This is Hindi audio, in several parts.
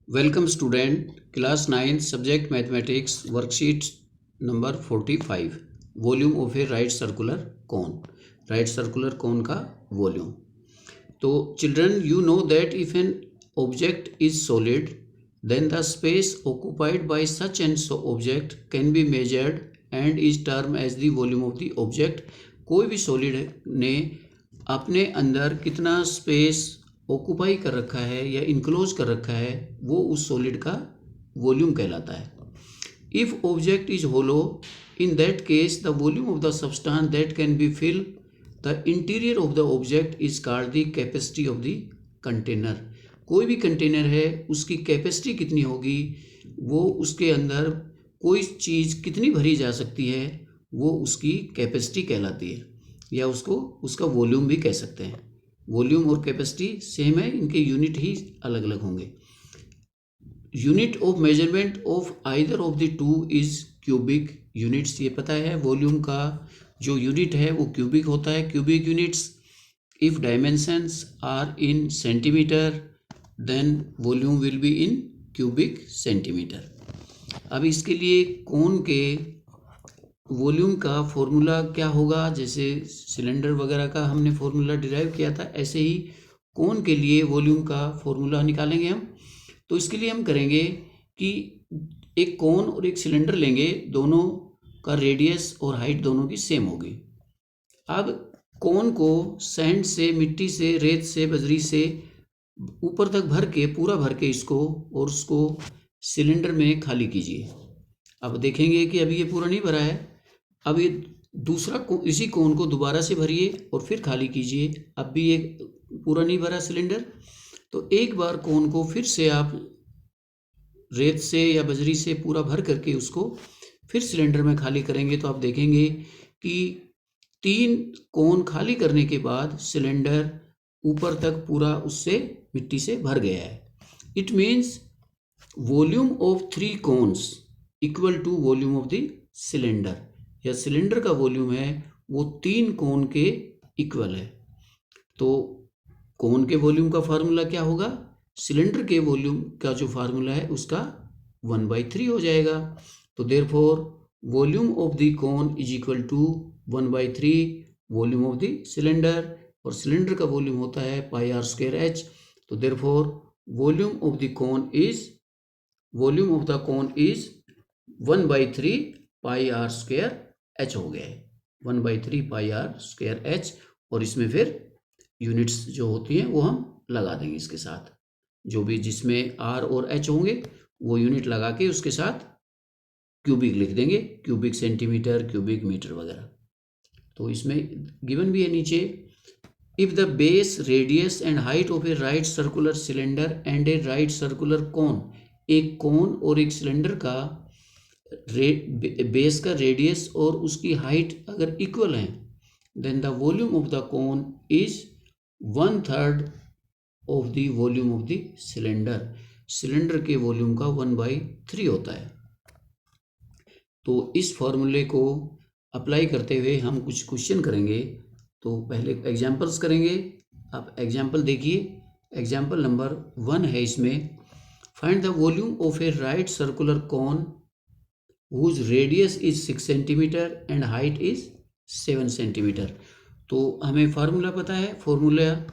Welcome student, class 9 subject mathematics worksheet number 45 volume of a right circular cone का वॉल्यूम। तो children, you know that if an object is solid then the space occupied by such an object can be measured and is term as the volume of the object. कोई भी सॉलिड ने अपने अंदर कितना स्पेस ऑक्यूपाई कर रखा है या इनक्लोज कर रखा है वो उस सॉलिड का वॉल्यूम कहलाता है। If object is hollow, in that case the volume of the substance that can be fill the interior of the object is called the capacity of the container. कोई भी कंटेनर है उसकी कैपेसिटी कितनी होगी, वो उसके अंदर कोई चीज़ कितनी भरी जा सकती है वो उसकी कैपेसिटी कहलाती है, या उसको उसका वॉल्यूम भी कह सकते हैं। वॉल्यूम और कैपेसिटी सेम है, इनके यूनिट ही अलग अलग होंगे। Unit of measurement of either of the two is cubic units. ये पता है वॉल्यूम का जो यूनिट है वो क्यूबिक होता है, cubic units. If dimensions are in centimetre then volume will be in cubic centimetre. अब इसके लिए कोन के वॉल्यूम का फॉर्मूला क्या होगा, जैसे सिलेंडर वगैरह का हमने फॉर्मूला डिराइव किया था, ऐसे ही कोन के लिए वॉल्यूम का फॉर्मूला निकालेंगे हम। तो इसके लिए हम करेंगे कि एक कोन और एक सिलेंडर लेंगे, दोनों का रेडियस और हाइट दोनों की सेम होगी। अब कोन को सैंड से, मिट्टी से, रेत से, बजरी से ऊपर तक पूरा भर के इसको और उसको सिलेंडर में खाली कीजिए। अब देखेंगे कि अभी ये पूरा नहीं भरा है। अब ये दूसरा इसी कोन को दोबारा से भरिए और फिर खाली कीजिए। अब भी ये पूरा नहीं भरा सिलेंडर, तो एक बार कोन को फिर से आप रेत से या बजरी से पूरा भर करके उसको फिर सिलेंडर में खाली करेंगे तो आप देखेंगे कि 3 कोन खाली करने के बाद सिलेंडर ऊपर तक पूरा उससे मिट्टी से भर गया है। It means volume of 3 cones equal to volume of the cylinder, या सिलेंडर का वॉल्यूम है वो 3 कोन के इक्वल है। तो कोन के वॉल्यूम का फार्मूला क्या होगा, सिलेंडर के वॉल्यूम का जो फार्मूला है उसका 1/3 हो जाएगा। तो therefore volume of the cone is equal to 1/3 volume of the cylinder, और सिलेंडर का वॉल्यूम होता है πr²h। तो therefore volume of the cone is 1/3 πr²h हो गया है, 1/3 πr²h। और इसमें फिर यूनिट्स जो होती हैं वो हम लगा देंगे इसके साथ, जो भी जिसमें r और h होंगे वो यूनिट लगा के उसके साथ क्यूबिक लिख देंगे, क्यूबिक सेंटीमीटर, क्यूबिक मीटर वगैरह। तो इसमें गिवन भी है नीचे, if the base, radius and height of a right circular cylinder and A right circular कोन, एक कोन और एक सिलेंडर का बेस का रेडियस और उसकी हाइट अगर इक्वल हैं then the volume of the cone is 1/3 of the volume of the cylinder. Cylinder के वॉल्यूम का 1/3 होता है। तो इस फॉर्मूले को अप्लाई करते हुए हम कुछ क्वेश्चन करेंगे। तो पहले एग्जांपल्स करेंगे। आप एग्जांपल देखिए, एग्जांपल नंबर 1 है इसमें, find the volume of a right circular cone whose radius is 6 centimetre and height is 7 centimetre. तो हमें फार्मूला पता है, फार्मूला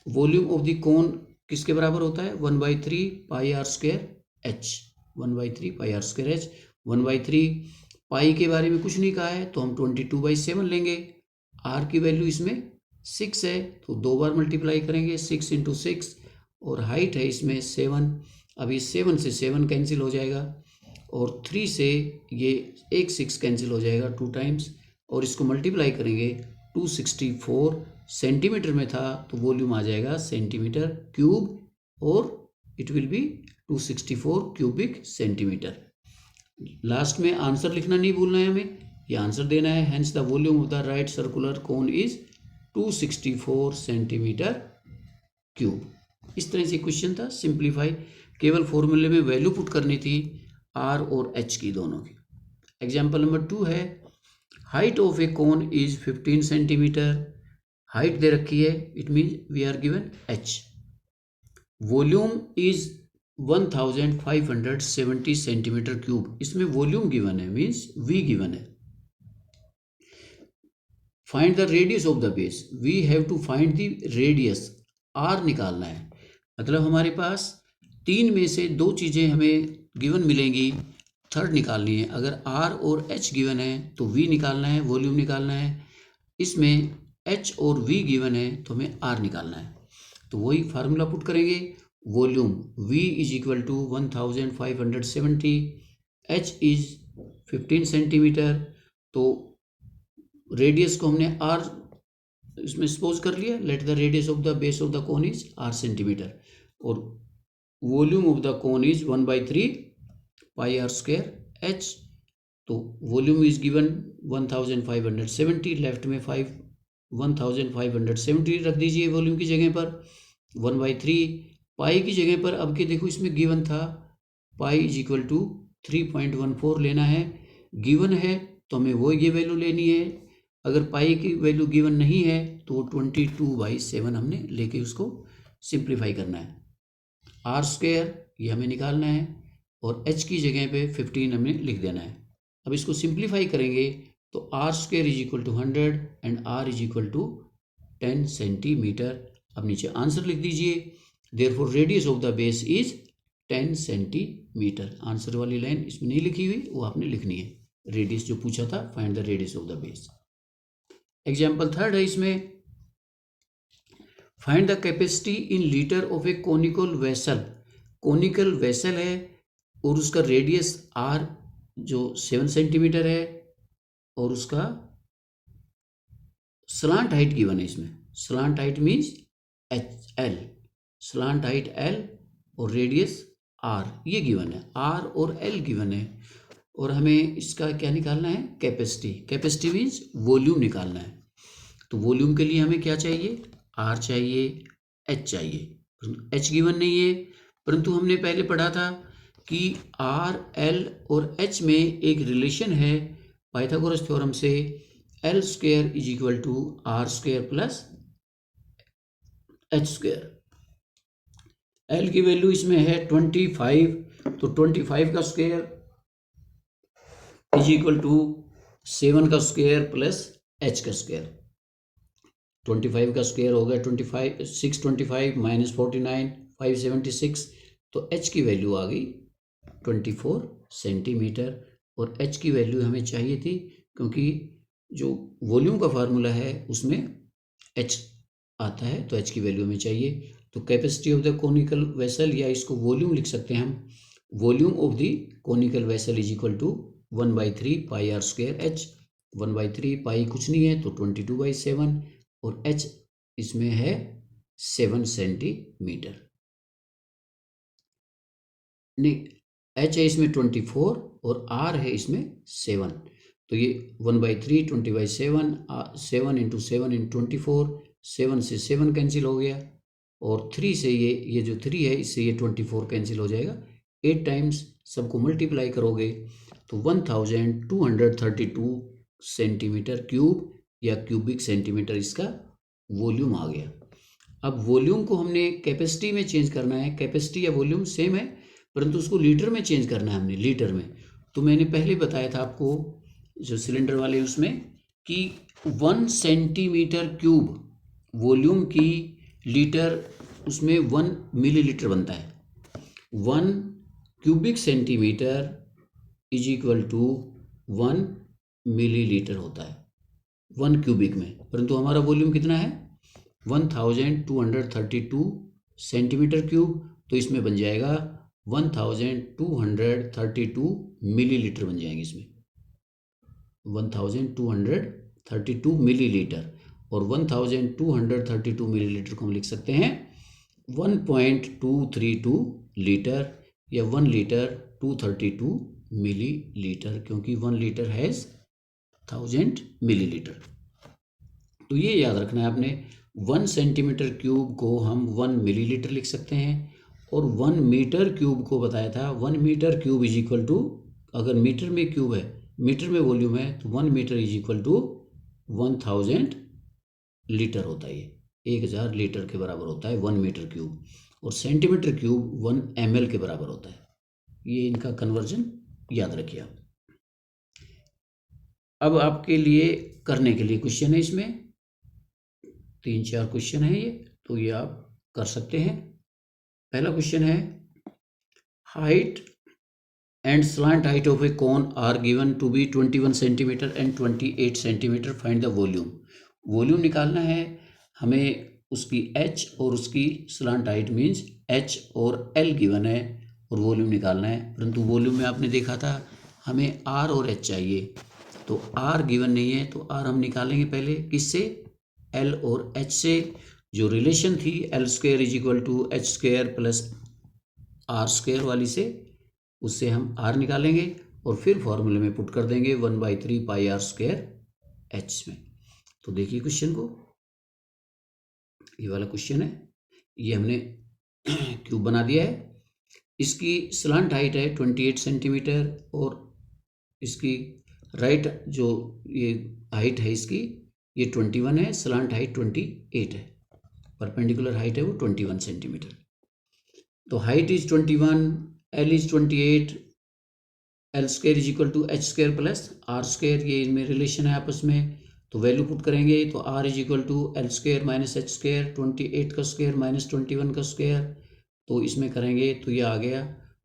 वॉल्यूम ऑफ द कोन किसके बराबर होता है, 1/3 πr²h, 1/3 πr²h। 1/3 पाई के बारे में कुछ नहीं कहा है तो हम 22/7 लेंगे। r की वैल्यू इसमें 6 है तो 2 बार मल्टीप्लाई करेंगे, 6 × 6, और हाइट है इसमें 7। अभी 7 से 7 कैंसिल हो जाएगा और 3 से ये 6 कैंसिल हो जाएगा 2 टाइम्स, और इसको मल्टीप्लाई करेंगे 264 सेंटीमीटर में था तो वॉल्यूम आ जाएगा सेंटीमीटर क्यूब, और it will be 264 cubic centimetre. Last में आंसर लिखना नहीं भूलना है, हमें ये आंसर देना है। Hence the volume of the right circular cone is 264 centimetre cube. इस तरह से क्वेश्चन था, सिंप्लीफाई, केवल फॉर्मूले में वैल्यू पुट करनी थी r और h की, दोनों की। एग्जाम्पल नंबर 2 है, height of a cone is 15 centimetre. Height दे रखी है, it mean we are given h। Volume is 1570 centimetre cube. इसमें वॉल्यूम गिवन है, मीन्स वी गिवन है। Find the radius of the base, we have to find the radius, R निकालना है। मतलब हमारे पास तीन में से दो चीज़ें हमें गिवन मिलेंगी, थर्ड निकालनी है। अगर आर और एच गिवन है तो वी निकालना है, वॉल्यूम निकालना है। इसमें एच और वी गिवन है तो हमें आर निकालना है। तो वही फार्मूला पुट करेंगे, volume V is equal to 1570, H is 15 centimetre. तो रेडियस को हमने R इसमें सपोज कर लिया, let the radius of the base of the cone is R centimetre, और volume of the cone is 1/3 pi are square H। तो वॉल्यूम इज गिवन 1570, लेफ्ट में 1570 रख दीजिए वॉल्यूम की जगह पर, 1/3 पाई की जगह पर। अब के देखो इसमें गिवन था पाई इज इक्वल टू 3.14 लेना है, गिवन है तो हमें वो ये वैल्यू लेनी है। अगर पाई की वैल्यू गिवन नहीं है तो 22/7 हमने लेके उसको सिंप्लीफाई करना है। आर स्क्वायर ये हमें निकालना है और एच की जगह पे 15 हमें लिख देना है। अब इसको सिंप्लीफाई करेंगे तो r square is equal to 100 and r is equal to 10 centimetre. अब नीचे आंसर लिख दीजिए, therefore radius of the base is 10 centimetre. Answer वाली लाइन इसमें नहीं लिखी हुई, वो आपने लिखनी है। रेडियस जो पूछा था, find the radius of the base. Example third है इसमें, find the capacity in litre of A conical vessel. Conical vessel है और उसका रेडियस आर जो 7 सेंटीमीटर है और उसका स्लांट हाइट गिवन है। इसमें slant height means L, slant height L और रेडियस आर, ये गिवन है। आर और एल गिवन है और हमें इसका क्या निकालना है, कैपेसिटी। कैपेसिटी मीन्स वॉल्यूम निकालना है। तो वॉल्यूम के लिए हमें क्या चाहिए, आर चाहिए, एच चाहिए। एच गिवन नहीं है, परंतु हमने पहले पढ़ा था कि आर एल और एच में एक रिलेशन है पाइथागोरस थ्योरम से, l square is equal to are square plus H square. L की वैल्यू इसमें है 25, तो 25 का स्क्वायर इज इक्वल टू 7 का स्क्वायर प्लस एच का स्क्वायर। 25 का स्क्वायर हो गया 25, 625 माइनस 49, 576। तो एच की वैल्यू आ गई 24 सेंटीमीटर। और एच की वैल्यू हमें चाहिए थी क्योंकि जो वॉल्यूम का फार्मूला है उसमें एच आता है, तो एच की वैल्यू हमें चाहिए। तो capacity of the conical vessel, या इसको वॉल्यूम लिख सकते हैं हम, volume of the conical vessel is equal to 1/3 pi are square h. 1/3 pi कुछ नहीं है तो 22/7 और एच इसमें है 7 सेंटीमीटर। नहीं, एच है इसमें 24 और आर है इसमें 7। तो ये 1/3 20/7, 7 इंटू 7 इंटू 24, 7 से 7 कैंसिल हो गया और 3 से ये जो 3 है इससे ये 24 कैंसिल हो जाएगा। 8 टाइम्स सबको मल्टीप्लाई करोगे तो 1232 सेंटीमीटर क्यूब या क्यूबिक सेंटीमीटर इसका वॉल्यूम आ गया। अब वॉल्यूम को हमने कैपेसिटी में चेंज करना है। कैपेसिटी या वॉल्यूम सेम है परंतु उसको लीटर में चेंज करना है हमने, लीटर में। तो मैंने पहले बताया था आपको जो सिलेंडर वाले उसमें कि 1 सेंटीमीटर क्यूब वॉल्यूम की लीटर, उसमें 1 मिलीलीटर बनता है। 1 cubic centimetre is equal to 1 millilitre होता है 1 क्यूबिक में, परंतु हमारा वॉल्यूम कितना है 1232 सेंटीमीटर क्यूब, तो इसमें बन जाएगा 1232 मिलीलीटर बन जाएंगे इसमें, 1232 मिलीलीटर। और 1232 मिलीलीटर को हम लिख सकते हैं 1.232 लीटर या 1 लीटर 232 मिलीलीटर, क्योंकि 1 लीटर हैज़ 1000 मिलीलीटर। तो ये याद रखना है आपने, 1 सेंटीमीटर क्यूब को हम 1 मिलीलीटर लिख सकते हैं। और 1 मीटर क्यूब को बताया था, 1 metre cube is equal to, अगर मीटर में क्यूब है, मीटर में वॉल्यूम है, तो 1 metre is equal to 1000 litre होता है। ये 1000 लीटर के बराबर होता है 1 मीटर क्यूब। और सेंटीमीटर क्यूब 1 ml के बराबर होता है। ये इनका कन्वर्जन याद रखिए आप। अब आपके लिए करने के लिए क्वेश्चन है, इसमें 3-4 क्वेश्चन है ये, तो ये आप कर सकते हैं। पहला क्वेश्चन है, height and slant height of a cone are given to be 21 centimeter and 28 centimeter. Find the volume. Volume निकालना है हमें, उसकी h और उसकी slant height मीन्स h और l गिवन है और वॉल्यूम निकालना है। परंतु वॉल्यूम में आपने देखा था हमें r और h चाहिए, तो r गिवन नहीं है, तो r हम निकालेंगे पहले किससे, l और h से। जो रिलेशन थी l square is equal to h square plus r square वाली से, उससे हम r निकालेंगे और फिर फॉर्मूले में पुट कर देंगे 1/3 पाई r स्क्वायर h में। तो देखिए क्वेश्चन को, ये वाला क्वेश्चन है, ये हमने क्यूब बना दिया है। इसकी स्लांट हाइट है 28 सेंटीमीटर और इसकी राइट जो ये हाइट है इसकी ये 21 है, स्लांट हाइट 28 है, परपेंडिकुलर हाइट है वो 21 सेंटीमीटर। तो height is 21, L is 28, L square is equal to h square plus r square, ये इनमें रिलेशन है आपस में। तो वैल्यू पुट करेंगे तो R is equal to l square minus h square, 28 का स्क्वायर माइनस 21 का स्क्वायर, तो इसमें करेंगे तो ये आ गया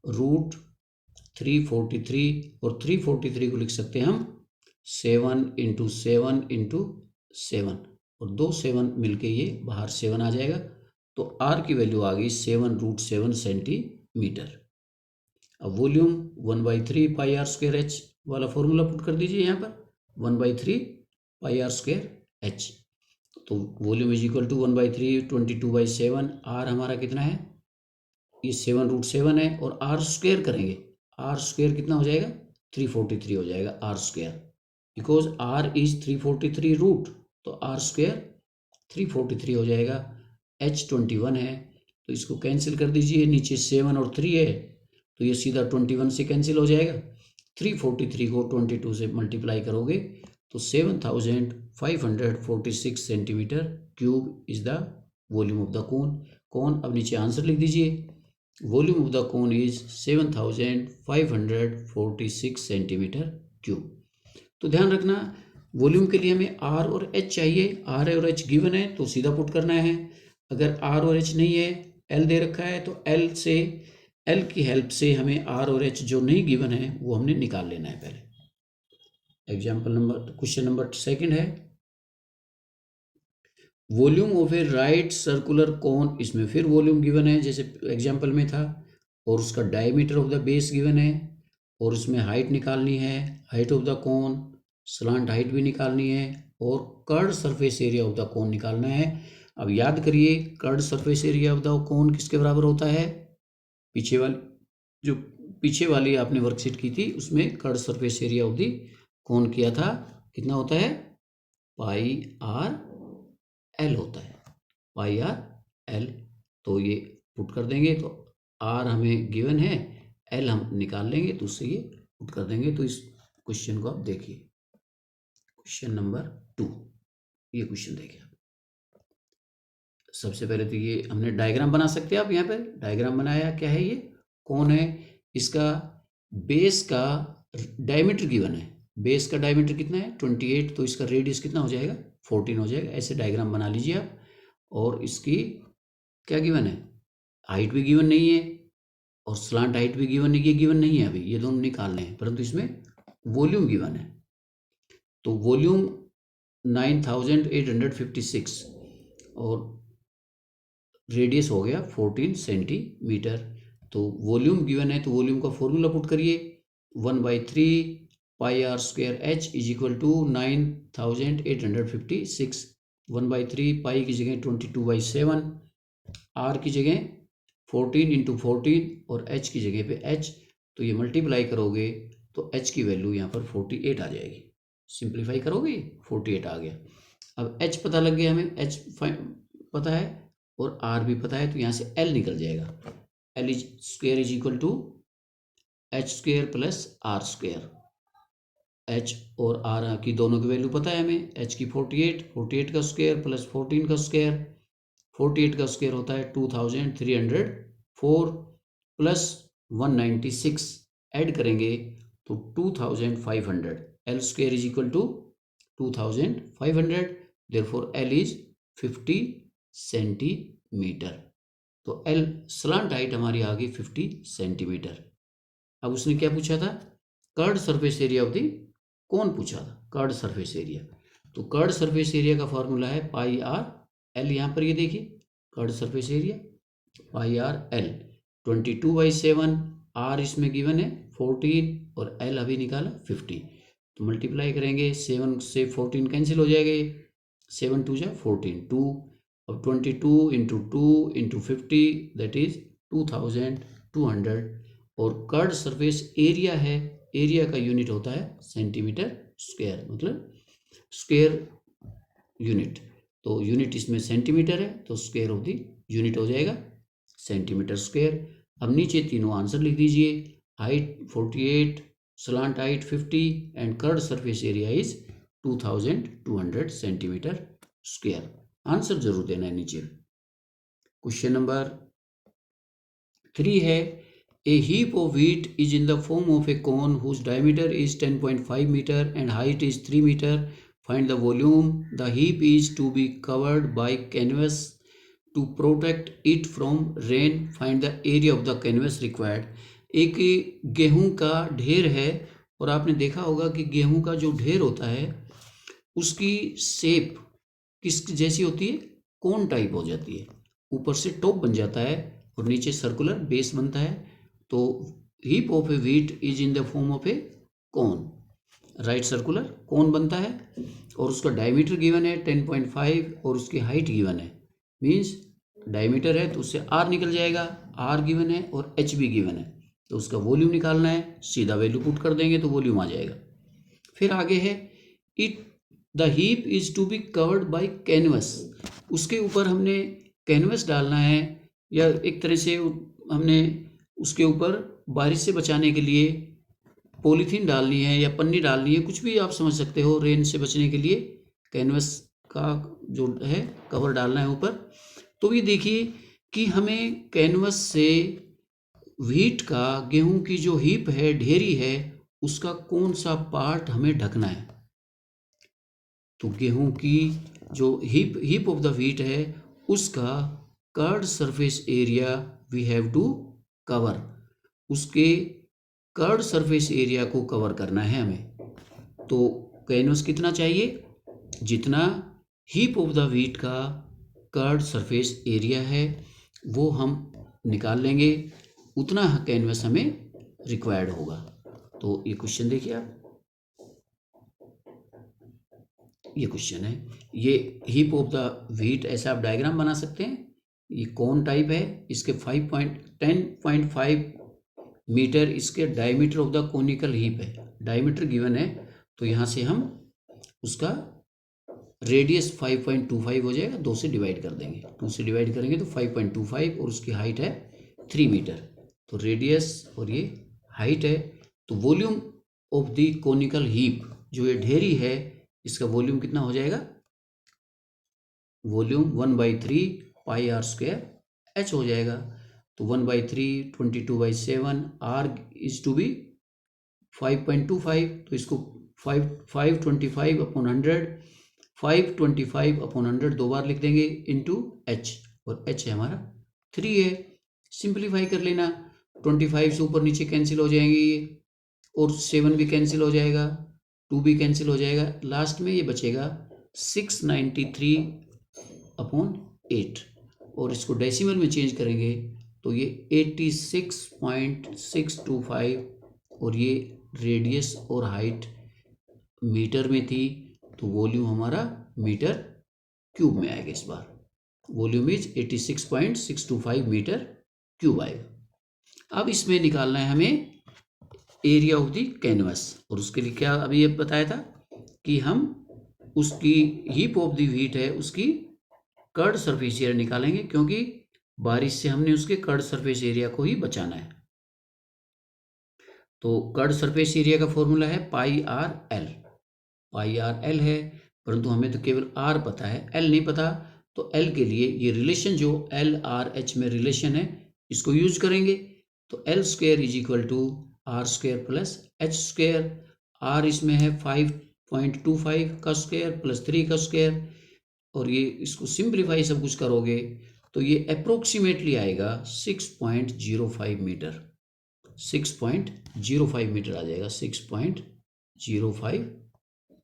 √343 और 343 को लिख सकते हैं हम 7 × 7 × 7 और 2 7 मिलके ये बाहर 7 आ जाएगा। तो R की वैल्यू आ गई 7√7 सेंटीमीटर। अब volume 1/3 pi r square h वाला फॉर्मूला पुट कर दीजिए यहाँ पर, 1/3 पाई r स्क्वायर h। तो volume is equal to 1/3 22/7, r हमारा कितना है, ये 7√7 है और r स्क्वायर करेंगे, r स्क्वायर कितना हो जाएगा 343 हो जाएगा r square, because r is 343 root, तो r स्क्वायर 343 हो जाएगा। h 21 है तो इसको कैंसिल कर दीजिए, नीचे 7 और 3 है तो ये सीधा 21 से कैंसिल हो जाएगा। 343 को 22 से मल्टीप्लाई करोगे तो 7546 centimetre cube is the volume of the कोन। अब नीचे आंसर लिख दीजिए, volume of the cone is 7546 centimetre cube. तो ध्यान रखना वॉल्यूम के लिए हमें r और h चाहिए, r और h गिवन है तो सीधा पुट करना है। अगर r और h नहीं है, l दे रखा है, तो l की हेल्प से हमें r और h जो नहीं गिवन है वो हमने निकाल लेना है पहले। क्वेश्चन नंबर 2 है, volume of a right circular कोन, इसमें फिर वॉल्यूम गिवन है जैसे एग्जाम्पल में था, और उसका diameter of the base given है, और उसमें हाइट निकालनी है, height of the cone, slant height भी निकालनी है, और curd surface area of the कोन निकालना है। अब याद करिए curd surface area of the कोन किसके बराबर होता है, पीछे वाली आपने वर्कशीट की थी उसमें curd surface area of the कोन किया था, कितना होता है πr/l होता है, πr/l। तो ये पुट कर देंगे तो r हमें गिवन है, l हम निकाल लेंगे तो उससे ये पुट कर देंगे। तो इस क्वेश्चन को आप देखिए, क्वेश्चन नंबर 2, ये क्वेश्चन देखिए। सबसे पहले तो ये हमने डायग्राम बना सकते हैं, आप यहाँ पे डायग्राम बनाया, क्या है ये कौन है, इसका बेस का डायमीटर गिवन है, बेस का डायमीटर कितना है 28, तो इसका रेडियस कितना हो जाएगा 14 हो जाएगा। ऐसे डायग्राम बना लीजिए आप। और इसकी क्या गिवन है, हाइट भी गिवन नहीं है और स्लांट हाइट भी गिवन नहीं, ये गिवन नहीं है, अभी ये दोनों निकालने हैं, परंतु इसमें वॉल्यूम गिवन है। तो वॉल्यूम 9856 और रेडियस हो गया 14 सेंटीमीटर। तो वॉल्यूम गिवन है तो वॉल्यूम का फॉर्मूला पुट करिए, 1/3 pi r square h is equal to 9856। 1/3 pi की जगह 22/7, r की जगह 14 × 14 और h की जगह पे h, तो ये मल्टीप्लाई करोगे तो h की वैल्यू यहाँ पर 48 आ जाएगी। सिंप्लीफाई करोगे 48 आ गया। अब h पता लग गया हमें, h पता है और r भी पता है, तो यहाँ से l निकल जाएगा। l square is equal to h square plus r square. h और r की दोनों की वैल्यू पता है हमें, h की 48 का स्क्वायर प्लस 14 का स्क्वायर, 48 का स्क्वायर होता है 2304 प्लस 196 ऐड करेंगे तो 2500। L square is equal to 2500, therefore l is 50 centimetre. तो एल स्लांट हाइट हमारी आ गई 50 सेंटीमीटर। अब उसने क्या पूछा था? Curved surface area of the cone पूछा था? Curved surface area. तो कर्ड सरफेस एरिया का फॉर्मूला है पाई आर एल। यहाँ पर ये देखिए curved surface area pi r l 22/7, r इसमें गिवन है 14 और एल अभी निकाला 50। तो मल्टीप्लाई करेंगे 7 से 14 कैंसिल हो जाएगा, 7 2 जा 14 2। अब 22 इंटू 2 इंटू 50 दैट इज 2200। और कर्ड सरफेस एरिया है, एरिया का यूनिट होता है सेंटीमीटर स्क्वायर, मतलब स्क्वायर यूनिट। तो यूनिट इसमें सेंटीमीटर है तो स्क्वायर ऑफ द यूनिट हो जाएगा सेंटीमीटर स्क्वायर। अब नीचे तीनों आंसर लिख दीजिए। Height 48, slant height 50 and curd surface area is 2200 centimetre square. Answer जरूर देना है नीचे। क्वेश्चन नंबर 3 है A heap of wheat is in the form of a cone whose diameter is 10.5 meter and height is 3 meter. Find the volume. The heap is to be covered by canvas to protect it from rain. Find the area of the canvas required. एक गेहूं का ढेर है और आपने देखा होगा कि गेहूं का जो ढेर होता है उसकी शेप किस जैसी होती है? कोन टाइप हो जाती है। ऊपर से टॉप बन जाता है और नीचे सर्कुलर बेस बनता है। तो heap of A wheat is in the form of a cone, right circular कोन बनता है और उसका डायमीटर गिवन है 10.5 और उसकी हाइट गिवन है। मीन्स डायमीटर है तो उससे आर निकल जाएगा, आर गिवन है और एच भी गिवन है। तो उसका वॉल्यूम निकालना है, सीधा वैल्यू पुट कर देंगे तो वॉल्यूम आ जाएगा। फिर आगे है it the heap is to be covered by canvas. उसके ऊपर हमने कैनवस डालना है या एक तरह से हमने उसके ऊपर बारिश से बचाने के लिए पॉलीथीन डालनी है या पन्नी डालनी है, कुछ भी आप समझ सकते हो। रेन से बचने के लिए कैनवस का जो है कवर डालना है ऊपर। तो ये देखिए कि हमें कैनवस से व्हीट का, गेहूं की जो हीप है, ढेरी है, उसका कौन सा पार्ट हमें ढकना है। तो गेहूं की जो हीप ऑफ द व्हीट है उसका curved surface area we have to cover. उसके कर्ड सरफेस एरिया को कवर करना है हमें। तो कैनवस कितना चाहिए? जितना हीप ऑफ द व्हीट का कर्ड सरफेस एरिया है वो हम निकाल लेंगे, उतना कैनवस हमें रिक्वायर्ड होगा। तो ये क्वेश्चन देखिए आप, ये क्वेश्चन है, ये हीप ऑफ द व्हीट ऐसा आप डायग्राम बना सकते हैं। ये कौन टाइप है, इसके 10.5 मीटर इसके diameter of the conical heap है, डायमीटर गिवन है। तो यहाँ से हम उसका रेडियस 5.25 हो जाएगा, 2 से डिवाइड कर देंगे, 2 से डिवाइड करेंगे तो 5.25 और उसकी हाइट है 3 मीटर। तो रेडियस और ये हाइट है। तो volume of the conical heap, जो ये ढेरी है, इसका वॉल्यूम कितना हो जाएगा? Volume 1/3 pi are square h हो जाएगा। तो 1/3 22/7, आर इज टू बी 5.25। तो इसको 525 अपॉन 100, 525 अपॉन 100 दो बार लिख देंगे इंटू एच, और एच है हमारा 3 है। सिंप्लीफाई कर लेना, 25 से ऊपर नीचे कैंसिल हो जाएंगे ये, और 7 भी कैंसिल हो जाएगा, 2 भी कैंसिल हो जाएगा। लास्ट में ये बचेगा 693 अपॉन 8, और इसको डेसिमल में चेंज करेंगे तो ये 86.625, और ये रेडियस और हाइट मीटर में थी। तो वॉल्यूम हमारा मीटर क्यूब में आएगा। इस बार वॉल्यूम इज 86.625 मीटर क्यूब आएगा। अब इसमें निकालना है हमें एरिया ऑफ द कैनवस, और उसके लिए क्या अभी ये बताया था कि हम उसकी हीप ऑफ द व्हीट है उसकी कर्ड सरफेस एरिया निकालेंगे, क्योंकि बारिश से हमने उसके कर्ड सरफेस एरिया को ही बचाना है। तो कर्ड सरफेस एरिया का फॉर्मूला है पाई आर एल। पाई आर एल है, परंतु हमें तो केवल आर पता है, एल नहीं पता। तो एल के लिए ये रिलेशन जो एल आर एच में रिलेशन है इसको यूज करेंगे। तो l square is equal to r square plus h square. R इसमें है 5.25 का स्क्वेयर प्लस 3 का स्क्वेयर, और ये इसको सिंप्लीफाई सब कुछ करोगे तो ये अप्रोक्सीमेटली आएगा 6.05 मीटर। 6.05 मीटर आ जाएगा। 6.05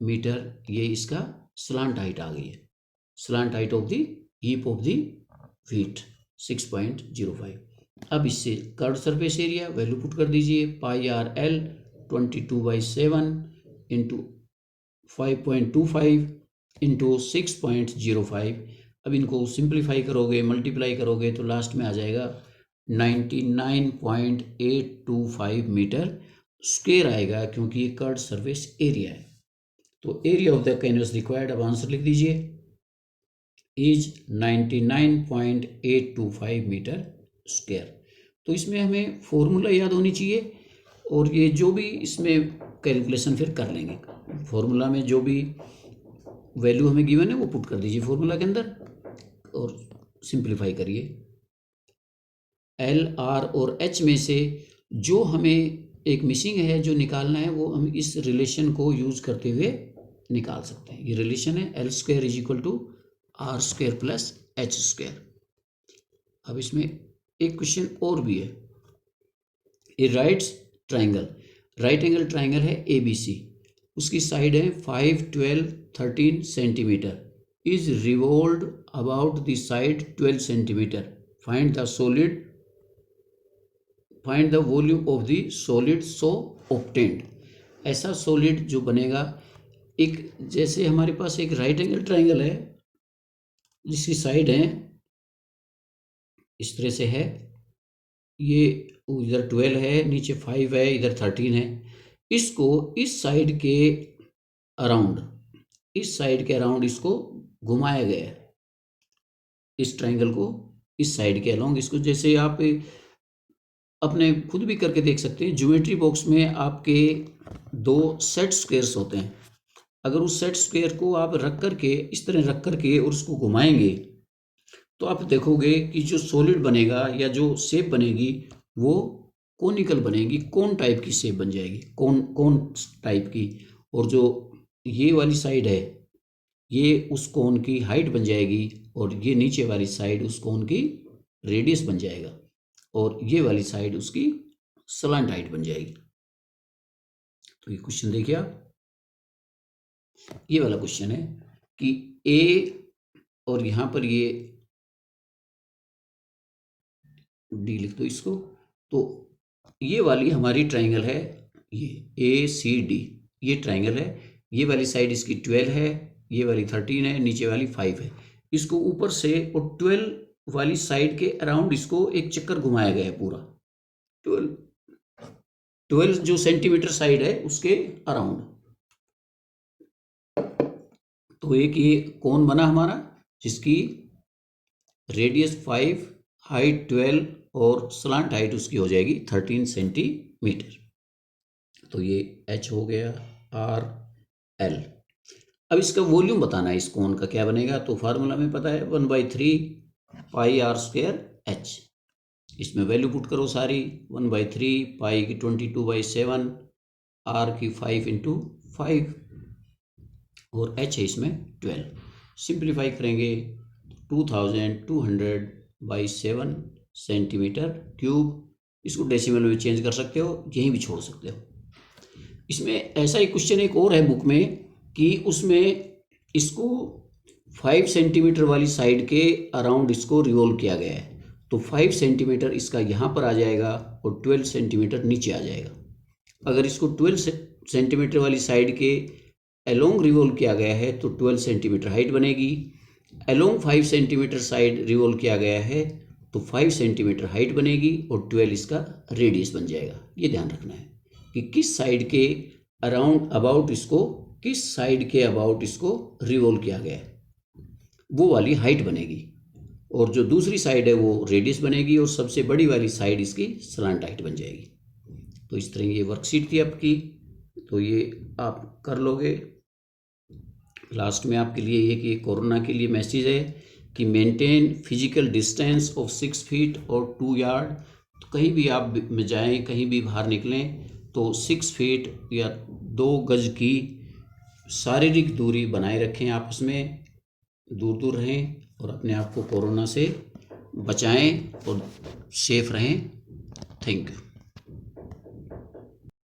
मीटर ये इसका स्लांट हाइट आ गई है। Slant height of the heap of the wheat 6.05। अब इससे curve surface area value put कर दीजिए। पाई आर एल 22/7 इंटू 5.25 इंटू 6.05। अब इनको सिंप्लीफाई करोगे, मल्टीप्लाई करोगे तो लास्ट में आ जाएगा 99.825 मीटर स्क्वायर आएगा, क्योंकि ये कर्व सरफेस एरिया है। तो area of the canvas required, अब आंसर लिख दीजिए, इज 99.825 मीटर स्क्वायर। तो इसमें हमें फॉर्मूला याद होनी चाहिए, और ये जो भी इसमें कैलकुलेशन फिर कर लेंगे। फॉर्मूला में जो भी वैल्यू हमें गिवन है वो पुट कर दीजिए फॉर्मूला के अंदर और सिंप्लीफाई करिए। एल आर और एच में से जो हमें एक मिसिंग है जो निकालना है वो हम इस रिलेशन को यूज करते हुए निकाल सकते हैं। ये रिलेशन है L square is equal to are square plus H square. अब इसमें एक क्वेश्चन और भी है। ए राइट एंगल ट्राइंगल है ए बी सी, उसकी साइड है 5, 12, 13 centimetre, is revolved about the side 12 centimetre. Find the volume of the solid so obtained. ऐसा सॉलिड जो बनेगा, एक जैसे हमारे पास एक राइट एंगल ट्राइंगल है जिसकी साइड है इस तरह से है, ये इधर 12 है, नीचे 5 है, इधर 13 है। इसको इस साइड के अराउंड इसको घुमाया गया है। इस ट्राइंगल को इस साइड के अलोंग, इसको जैसे आप अपने खुद भी करके देख सकते हैं। ज्योमेट्री बॉक्स में आपके 2 सेट स्क्वायर्स होते हैं। अगर उस सेट स्क्वायर को आप रख करके इस तरह रख करके और उसको घुमाएंगे तो आप देखोगे कि जो सॉलिड बनेगा या जो शेप बनेगी वो कोनिकल बनेगी, कोन टाइप की शेप बन जाएगी, कोन टाइप की। और जो ये वाली साइड है ये उस कोन की हाइट बन जाएगी, और ये नीचे वाली साइड उस कोन की रेडियस बन जाएगा, और ये वाली साइड उसकी स्लांट हाइट बन जाएगी। तो ये क्वेश्चन देखिए आप, ये वाला क्वेश्चन है कि ए और यहां पर ये डी लिख दो इसको। तो ये वाली हमारी ट्राइंगल है, ये ए सी डी, ये ट्राइंगल है। ये वाली साइड इसकी 12 है, ये वाली 13 है, नीचे वाली 5 है। इसको ऊपर से और 12 वाली साइड के अराउंड इसको एक चक्कर घुमाया गया है पूरा। 12 जो सेंटीमीटर साइड है उसके अराउंड। तो एक ये कोन बना हमारा जिसकी रेडियस 5, हाइट 12 और स्लांट हाइट उसकी हो जाएगी 13 सेंटीमीटर। तो ये H हो गया, R L। अब इसका वॉल्यूम बताना है इस कोन का क्या बनेगा। तो फार्मूला में पता है 1/3 पाई आर स्क्वायर H। इसमें वैल्यू पुट करो सारी। 1/3 पाई की 22/7, R की 5 × 5 और H है इसमें 12। सिंप्लीफाई करेंगे 2200/7 सेंटीमीटर क्यूब। इसको डेसिमल में चेंज कर सकते हो, यहीं भी छोड़ सकते हो। इसमें ऐसा ही क्वेश्चन एक और है बुक में कि उसमें इसको 5 सेंटीमीटर वाली साइड के अराउंड इसको रिवॉल्व किया गया है। तो 5 सेंटीमीटर इसका यहाँ पर आ जाएगा और 12 सेंटीमीटर नीचे आ जाएगा। अगर इसको 12 सेंटीमीटर वाली साइड के अलोंग रिवॉल्व किया गया है तो 12 सेंटीमीटर हाइट बनेगी। अलोंग 5 सेंटीमीटर साइड रिवॉल्व किया गया है तो 5 सेंटीमीटर हाइट बनेगी और 12 इसका रेडियस बन जाएगा। ये ध्यान रखना है कि किस साइड के अबाउट इसको रिवॉल्व किया गया है, वो वाली हाइट बनेगी, और जो दूसरी साइड है वो रेडियस बनेगी, और सबसे बड़ी वाली साइड इसकी स्लांट हाइट बन जाएगी। तो इस तरह ये वर्कशीट थी आपकी, तो ये आप कर लोगे। लास्ट में आपके लिए ये कि कोरोना के लिए मैसेज है कि maintain physical distance of 6 feet और 2 यार्ड। तो कहीं भी आप में जाएं, कहीं भी बाहर निकलें तो 6 फीट या 2 गज की शारीरिक दूरी बनाए रखें, आपस में दूर दूर रहें और अपने आप को कोरोना से बचाएं और सेफ रहें। Thank you.